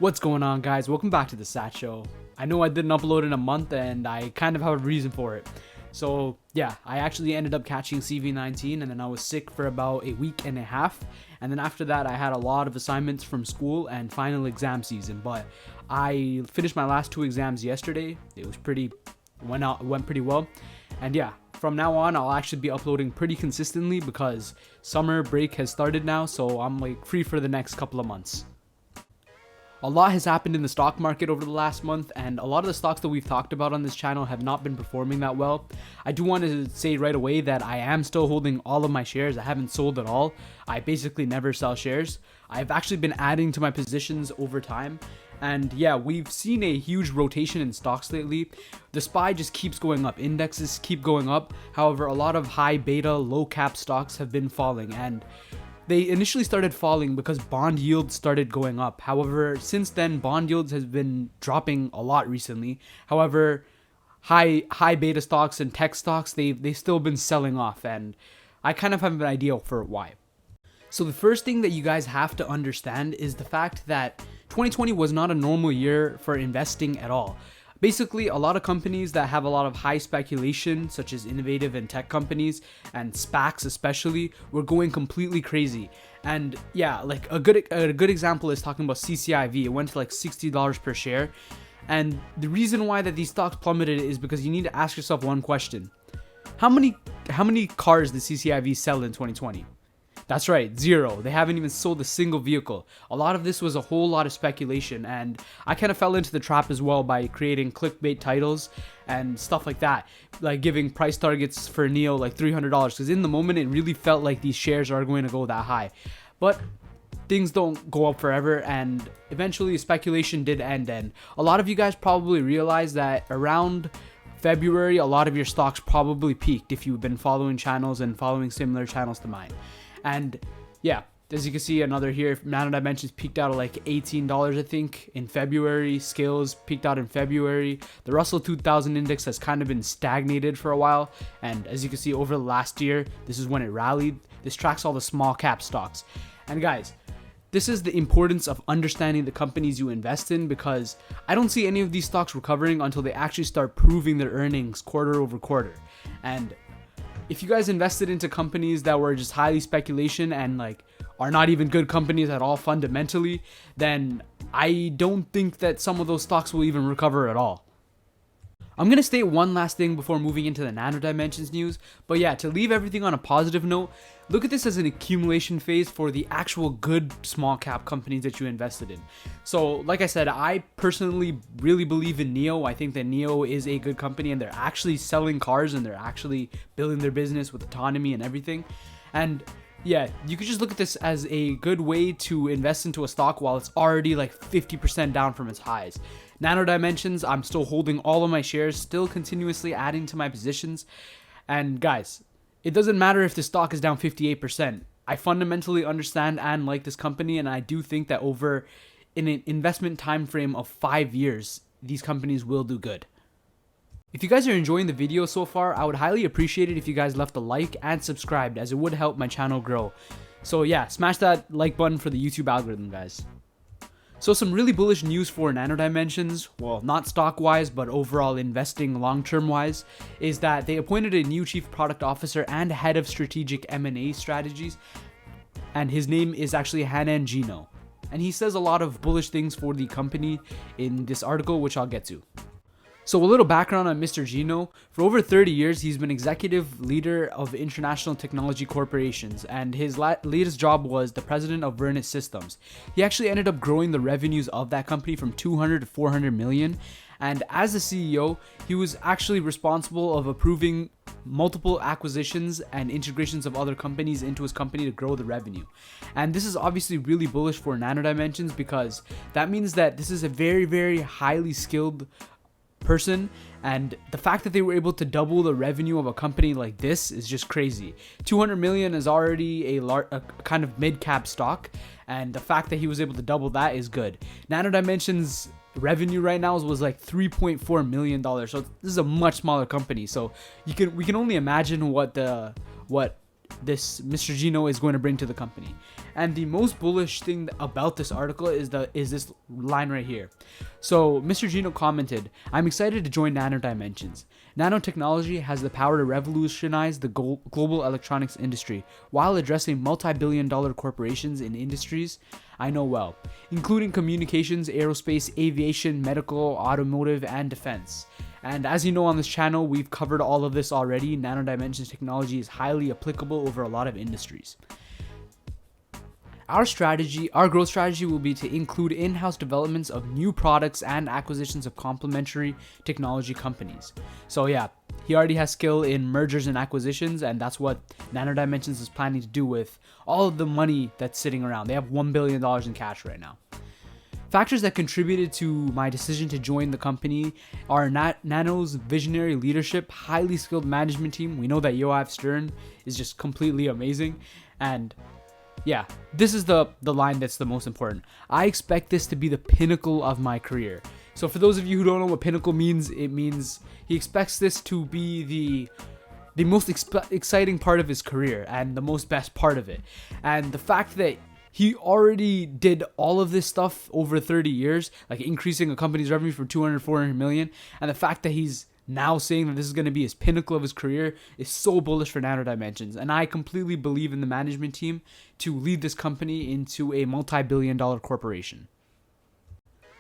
What's going on, guys? Welcome back to the Sat Show. I know I didn't upload in a month and I kind of have a reason for it. So yeah, I actually ended up catching CV-19 and then I was sick for about a week and a half. And then after that, I had a lot of assignments from school and final exam season. But I finished my last 2 exams yesterday. It was went pretty well. And yeah, from now on, I'll actually be uploading pretty consistently because summer break has started now. So I'm like free for the next couple of months. A lot has happened in the stock market over the last month, and a lot of the stocks that we've talked about on this channel have not been performing that well. I do want to say right away that I am still holding all of my shares. I haven't sold at all. I basically never sell shares. I've actually been adding to my positions over time. And yeah, we've seen a huge rotation in stocks lately. The SPY just keeps going up. Indexes keep going up. However, a lot of high beta, low cap stocks have been falling, and they initially started falling because bond yields started going up. However, since then, bond yields has been dropping a lot recently. However, high beta stocks and tech stocks, they've still been selling off, and I kind of have an idea for why. So the first thing that you guys have to understand is the fact that 2020 was not a normal year for investing at all. Basically, a lot of companies that have a lot of high speculation, such as innovative and tech companies and SPACs especially, were going completely crazy. And yeah, like a good example is talking about CCIV. It went to like $60 per share. And the reason why that these stocks plummeted is because you need to ask yourself one question. How many cars did CCIV sell in 2020? That's right, 0. They haven't even sold a single vehicle. A lot of this was a whole lot of speculation, and I kind of fell into the trap as well by creating clickbait titles and stuff like that, like giving price targets for NEO like $300, because in the moment it really felt like these shares are going to go that high. But things don't go up forever, and eventually speculation did end, and a lot of you guys probably realized that around February, a lot of your stocks probably peaked if you've been following channels and following similar channels to mine. And yeah, as you can see, another here, Nano Dimensions peaked out at like $18, I think, in February. Scales peaked out in February. The Russell 2000 index has kind of been stagnated for a while. And as you can see, over the last year, this is when it rallied. This tracks all the small cap stocks. And guys, this is the importance of understanding the companies you invest in, because I don't see any of these stocks recovering until they actually start proving their earnings quarter over quarter. And if you guys invested into companies that were just highly speculation and like are not even good companies at all fundamentally, then I don't think that some of those stocks will even recover at all. I'm going to state one last thing before moving into the Nano Dimensions news, but yeah, to leave everything on a positive note, look at this as an accumulation phase for the actual good small cap companies that you invested in. So like I said, I personally really believe in NEO. I think that NEO is a good company, and they're actually selling cars and they're actually building their business with autonomy and everything. And yeah, you could just look at this as a good way to invest into a stock while it's already like 50% down from its highs. Nano Dimensions, I'm still holding all of my shares, still continuously adding to my positions. And guys, it doesn't matter if the stock is down 58%. I fundamentally understand and like this company, and I do think that over in an investment time frame of 5 years, these companies will do good. If you guys are enjoying the video so far, I would highly appreciate it if you guys left a like and subscribed, as it would help my channel grow. So yeah, smash that like button for the YouTube algorithm, guys. So some really bullish news for Nano Dimensions, well, not stock wise, but overall investing long-term wise, is that they appointed a new chief product officer and head of strategic M&A strategies, and his name is actually Hanan Gino. And he says a lot of bullish things for the company in this article, which I'll get to. So a little background on Mr. Gino. For over 30 years, he's been executive leader of international technology corporations, and his latest job was the president of Vernet Systems. He actually ended up growing the revenues of that company from 200 to 400 million. And as the CEO, he was actually responsible of approving multiple acquisitions and integrations of other companies into his company to grow the revenue. And this is obviously really bullish for Nano Dimensions, because that means that this is a very, very highly skilled person, and the fact that they were able to double the revenue of a company like this is just crazy. 200 million is already a kind of mid-cap stock, and the fact that he was able to double that is good. Nano Dimensions revenue right now was like $3.4 million, so this is a much smaller company. So we can only imagine what this Mr. Gino is going to bring to the company. And the most bullish thing about this article is this line right here. So Mr. Gino commented, "I'm excited to join Nano Dimensions. Nanotechnology has the power to revolutionize the global electronics industry while addressing multi-billion-dollar corporations in industries I know well, including communications, aerospace, aviation, medical, automotive, and defense. And as you know on this channel, we've covered all of this already. Nano Dimensions technology is highly applicable over a lot of industries. Our growth strategy will be to include in-house developments of new products and acquisitions of complementary technology companies." So yeah, he already has skill in mergers and acquisitions, and that's what Nano Dimensions is planning to do with all of the money that's sitting around. They have $1 billion in cash right now. Factors that contributed to my decision to join the company are Nano's visionary leadership, highly skilled management team. We know that Yoav Stern is just completely amazing, and yeah, this is the line that's the most important. "I expect this to be the pinnacle of my career." So for those of you who don't know what pinnacle means, it means he expects this to be the most exciting part of his career and the most best part of it. And the fact that he already did all of this stuff over 30 years, like increasing a company's revenue from 200 to 400 million, and the fact that he's now saying that this is going to be his pinnacle of his career is so bullish for Nano Dimensions. And I completely believe in the management team to lead this company into a multi-billion-dollar corporation.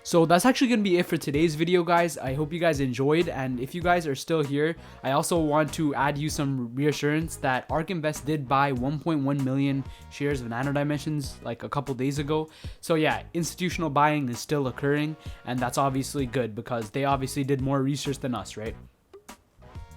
So that's actually going to be it for today's video, guys. I hope you guys enjoyed, and if you guys are still here, I also want to add you some reassurance that ARK Invest did buy 1.1 million shares of Nano Dimensions like a couple days ago. So yeah, institutional buying is still occurring, and that's obviously good because they obviously did more research than us, right?